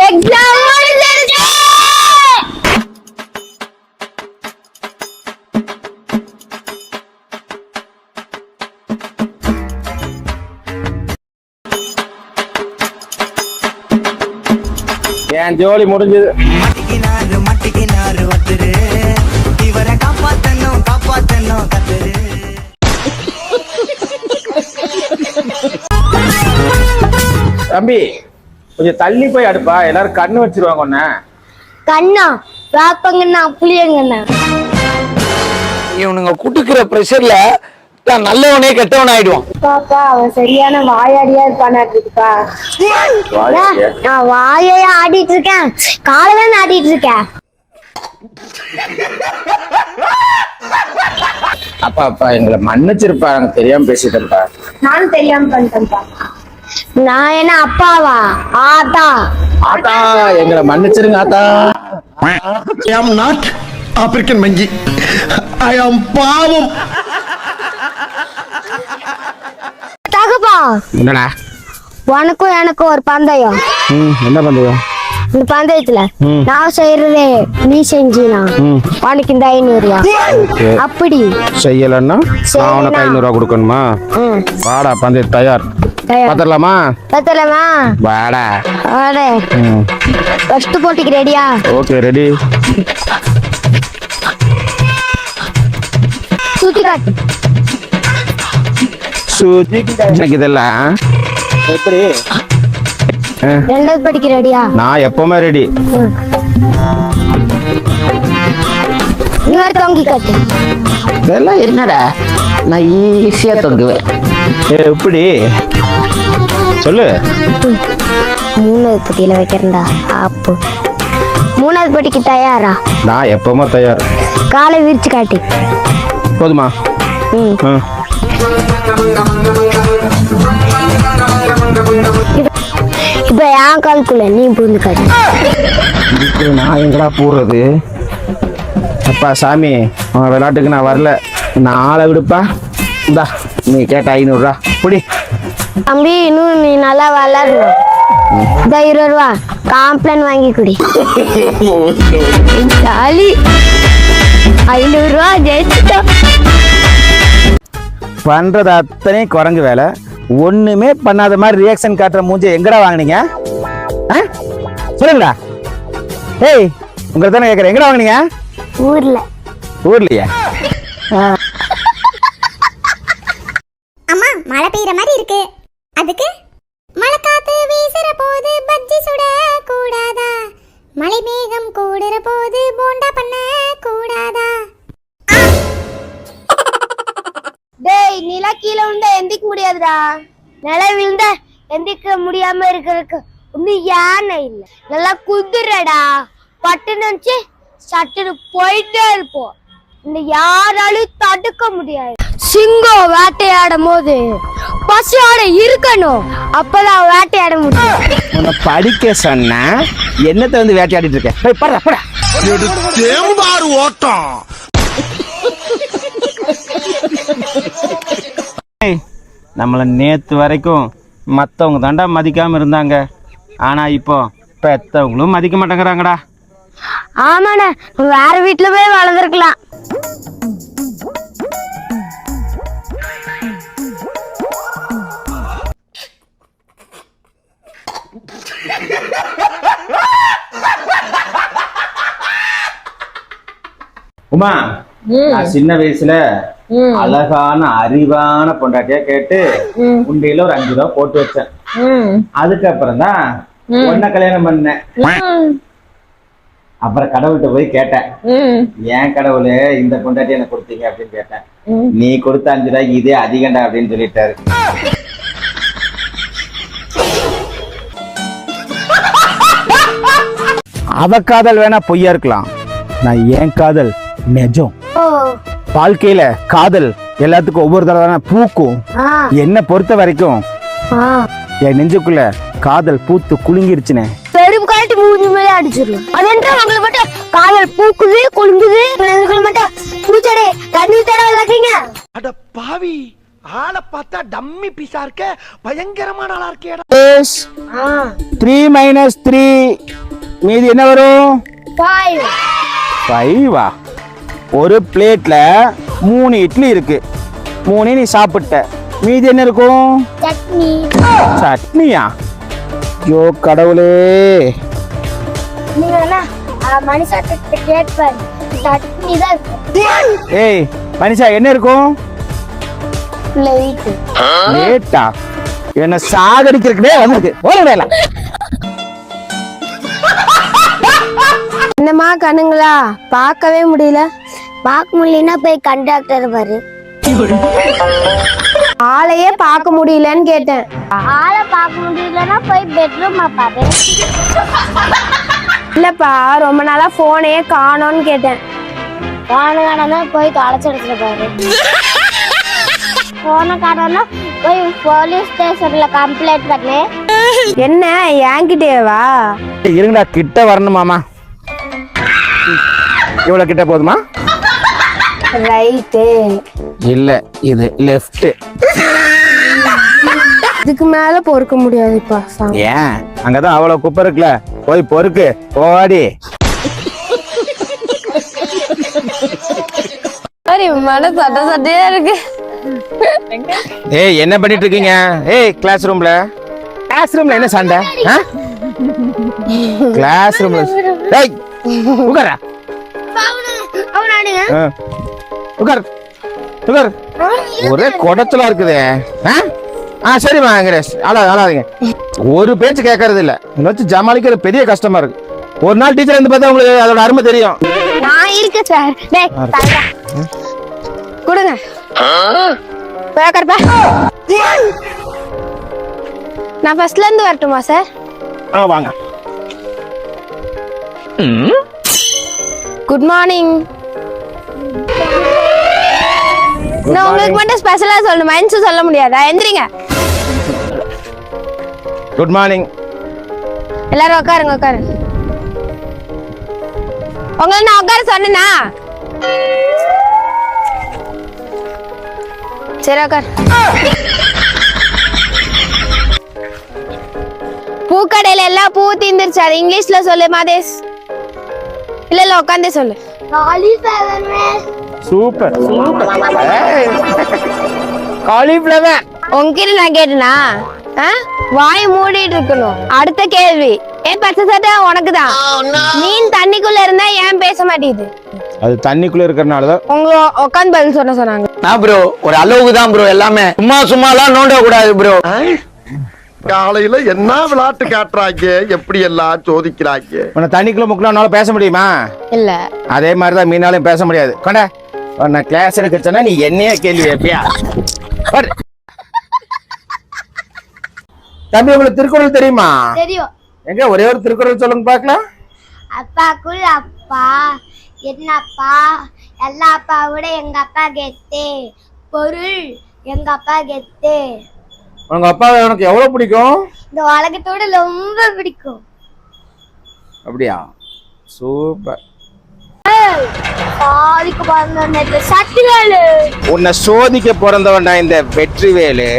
Exam முடிஞ்சிருச்சு. என் ஜோலி முடிஞ்சது. தம்பி கொஞ்சம் தள்ளி போய் அடுப்பா, எல்லாரும் கண்ணு வச்சிருவாங்க. ஒண்ணு கண்ணா பாப்பங்கண்ணா புளியங்கண்ணா. இவனுங்க குட்டுக்கிற பிரஷர்ல நான் நல்லவனே கெட்டவன் ஆயிடுவான். பாப்பா அவன் சரியான வாயாடியா இருப்பானாட்டுப்பா. நான் வாயை ஆடிட்டு இருக்கேன், காலதான் ஆடிட்டு இருக்கேன். அப்பா அப்பா எங்களை மன்னிச்சிருப்பா, எனக்கு தெரியாம பேசிட்டேன்ப்பா. நானும் தெரியாம பண்ணிட்டேன்ப்பா. நான் என்ன அப்பாவா? ஆத்தா. ஆத்தா எங்களை மன்னிச்சிருங்க ஆத்தா. I am not African Manjhi. I am பாவம். தகப்பா என்னடா? உனக்கும் எனக்கும் ஒரு பந்தயம். என்ன பந்தயம்? இந்த பந்தயத்துல நான் செய்யறதே நீ செஞ்சினா உனக்கு இந்த 500 ரூபா. அப்படி செய்யலன்னா நான் உனக்கு 500 ரூபா கொடுக்கணுமா? வாடா பந்தயம் தயார். பாத்திரலாமா? பத்தலமா? வாடா. வாடே. ஃபர்ஸ்ட் போட்டிக்கு ரெடியா? Okay ready. சுத்தி காட்டு. சுத்தி எனக்கு இதெல்லாம் எப்படி? ரெண்டாவது படிக்கு ரெடியா? நான் எப்பவுமே ரெடி. இன்னொரு தொங்கி காட்டு. இதெல்லாம் என்னடா? நான் ஈஸியா தொங்குவேன். எப்படி சொல்லு? மூணாவது பட்டியில வைக்கிறேன்டா. ஆப்பு. மூணாவது பட்டிக்கு தயாரா? நான் எப்பவுமே தயார். காலை விரிச்சு காட்டு. போதுமா? இப்ப என் காலுக்குள்ள நீ புரிந்து காட்டு. நான் எங்கடா போடுறது? அப்பா சாமி, விளையாட்டுக்கு நான் வரல, நான் ஆளை விடுப்பா. இந்தா நீ கேட்ட 500 ரூபா புடி. தம்பி இன்னும் நீ நல்லா விளையாடணும். இந்த 20 ரூபா காம்ப்ளன் வாங்கி குடி. ஜாலி. 500 ரூபா ஜெயிச்சிட்டோம். பண்றது அத்தனை குரங்கு வேலை. ஒண்ணுமே பண்ணாத மாதிரி ரியாக்ஷன் காட்டுற மூஞ்ச எங்கடா வாங்குனீங்க? சொல்லுங்கடா. ஏய் உங்களை தானே கேட்கறேன், எங்கடா வாங்குனீங்க? ஊர்ல. ஊர்லயா? அம்மா மழை பெய்யற மாதிரி இருக்கு, அதுக்கு மழை காத்து வீசுற போது பஜ்ஜி சுட கூடாதா? மழை மேகம் கூடுற போது போண்டா பண்ண கூடாதா? டேய் நிலா கீழே விழுந்தா எந்திக்க முடியாதுடா. நில விழுந்தா எந்திக்க முடியாம இருக்கிறதுக்கு ஒன்னும் யானை இல்ல. நல்லா குதிரடா. பட்டுன்னு வச்சு சட்டுன்னு போயிட்டே இருப்போம். இந்த யாராலும் தடுக்க முடியாது. சிங்கம் வேட்டையாடும் போது பசியோட இருக்கணும், அப்பதான் வேட்டையாட முடியும். உன்னை படிக்க சொன்ன என்னத்தை வந்து வேட்டையாடிட்டு இருக்க? போய் படுறா படா. தேம்பாறு ஓட்டம். நம்மள நேத்து வரைக்கும் மத்தவங்க தாண்டா மதிக்காம இருந்தாங்க. ஆனா இப்போ பெத்தவங்களும் மதிக்க மாட்டேங்கிறாங்கடா. ஆமாண்ணா, வேற வீட்டுல போய் வளர்ந்துருக்கலாம். உமா, நான் சின்ன வயசுல அழகான அறிவான பொண்டாட்டியா கேட்டு உண்டியில ஒரு 5 ரூபா போட்டு வச்சேன். அதுக்கப்புறம் தான் பொண்ண கல்யாணம் பண்ணேன். அப்புறம் கடவுள்கிட்ட போய் கேட்டேன், ஏன் கடவுளு இந்த பொண்டாட்டி எனக்கு கொடுத்தீங்க அப்படின்னு கேட்டேன். நீ கொடுத்த 5 ரூபாய்க்கு இதே அதிகண்டா அப்படின்னு சொல்லிட்டாரு. அவ காதல் வேணா பொய்யா இருக்கலாம், நான் ஏன் காதல் நிஜம். வாழ்க்கையில காதல் எல்லாத்துக்கும் ஒவ்வொரு தடவை பூக்கும். என்ன பொறுத்த வரைக்கும் என் நெஞ்சுக்குள்ள காதல் பூத்து குலுங்கிருச்சுனே. பெரும் காட்டு மூஞ்சி மேலே அடிச்சிடலாம். அதென்றா உங்களுக்கு மட்டும் காதல் பூக்குது குலுங்குது, உங்களுக்கு மட்டும் பூச்சடே கண்ணு தடவை வைக்கீங்க. அட பாவி, ஆளை பார்த்தா டம்மி பீஸா இருக்க, பயங்கரமான ஆளா இருக்கேடா. 3 - 3 மீதி என்ன வரும்? 5. 5 ஒரு பிளேட்ல 3 இட்லி இருக்கு, 3 நீ சாப்பிட்ட, மீதி என்ன இருக்கும்? சட்னி. சட்னியா? ஐயோ கடவுளே. நீங்க என்ன மனுஷாட்ட கேட்பாரு, சட்னி தான் இருக்கும். ஏய் மனுஷா என்ன இருக்கும்? பிளேட். லேட்டா என்ன சாகடிக்கிறதுக்கே வந்திருக்கு. ஓடுவேல. என்னம்மா கண்ணுங்களா பார்க்கவே முடியல? பார்க்க முடியலன்னா போய் கண்டாக்டர் பாரு. ஆளையே பார்க்க முடியலன்னு கேட்டேன். ஆளை பார்க்க முடியலன்னா போய் பெட்ரூம் பாரு. இல்லப்பா ரொம்ப நாளா போனே காணோன்னு கேட்டேன். காணா போய் தொலைச்சு எடுத்துட்டு பாரு. போன காணோன்னா போய் போலீஸ் ஸ்டேஷன்ல கம்ப்ளைண்ட் பண்ணு. என்ன என்கிட்டேவா? இருங்கடா கிட்ட வரணுமாமா. இவ்வளவு கிட்ட போதுமா? ரைட்டு. இல்ல இது லெஃப்ட். இதுக்கு மேல பொறுக்க முடியாதுப்பா. ஏன்? அங்கதான் அவ்வளவு குப்பை இருக்குல்ல, போய் பொறுக்கு ஓடி. மன சட்ட சட்டையா இருக்கு. ஏய் என்ன பண்ணிட்டு இருக்கீங்க? ஏய் கிளாஸ் ரூம்ல என்ன சண்டை? கிளாஸ் ரூம்ல டேய் உட்காரா. உட்கார் உட்கார். ஒரே குடச்சலா இருக்குதே. சரிம்மா வெங்கடேஷ், அழாதீங்க. ஒரு பேச்சு கேட்கறது இல்ல, இதை வச்சு ஜமாளிக்கிறது பெரிய கஷ்டமா இருக்கு. ஒரு நாள் டீச்சர் இருந்து பார்த்தா உங்களுக்கு அதோட அருமை தெரியும். நான் இருக்கேன் சார். கொடுங்க. நான் ஃபர்ஸ்ட்ல இருந்து வரட்டுமா சார்? வாங்க. Good morning. நான் உங்களுக்கு மட்டும் ஸ்பெஷலா சொல்லணுமா? என்சு சொல்ல முடியாதா? எந்திரிங்க. Good morning. எல்லாரும் உட்காருங்க உட்காருங்க. உங்களை நான் உட்கார சொன்னேனா? சரி உட்கார். பூக்கடையில எல்லாம் பூ தீந்துருச்சு, அது இங்கிலீஷ்ல சொல்லு மாதேஷ். இல்ல உட்காந்தே சொல்லு. Super cauliflower. உங்ககிட்ட நான் கேட்டேனா? வாய் மூடிட்டு இருக்கணும். அடுத்த கேள்வி, ஏன் பச்சை சட்டை உனக்குதான்? மீன் தண்ணிக்குள்ள இருந்தா ஏன் பேச மாட்டேங்குது? அது தண்ணிக்குள்ள இருக்கறனாலதான். உங்க உட்காந்து பதில் சொன்னாங்க. நான் ப்ரோ ஒரு அளவுக்கு தான் ப்ரோ, எல்லாமே சும்மாலாம் நோண்ட கூடாது ப்ரோ. காலையில என்ன விளையாட்டு காட்டுறாங்க, எப்படி எல்லாம் சோதிக்கிறாங்க. உன்னை தண்ணிக்குள்ள முக்கினால பேச முடியுமா? இல்ல. அதே மாதிரிதான் மீனாலையும் பேச முடியாது. கொண்ட உன்னை கிளாஸ் எடுக்கச்சனா நீ என்னைய கேள்வி எப்பயா? தம்பி உங்களுக்கு திருக்குறள் தெரியுமா? தெரியும். எங்க ஒரே ஒரு திருக்குறள் சொல்லுங்க பாக்கலாம். அப்பாக்குள் அப்பா என்னப்பா, எல்லா அப்பா விட எங்க அப்பா கெத்து. பொருள் எங்க அப்பா கெத்து. உங்க அப்பா உனக்கு எவ்வளவு பிடிக்கும்? இந்த உலகத்தோட ரொம்ப பிடிக்கும். அப்படியா? சூப்பர். சாதிக்க பிறந்தவன் சக்திவேலு. உன்னை சோதிக்க பிறந்தவன்டா இந்த வெற்றிவேலு.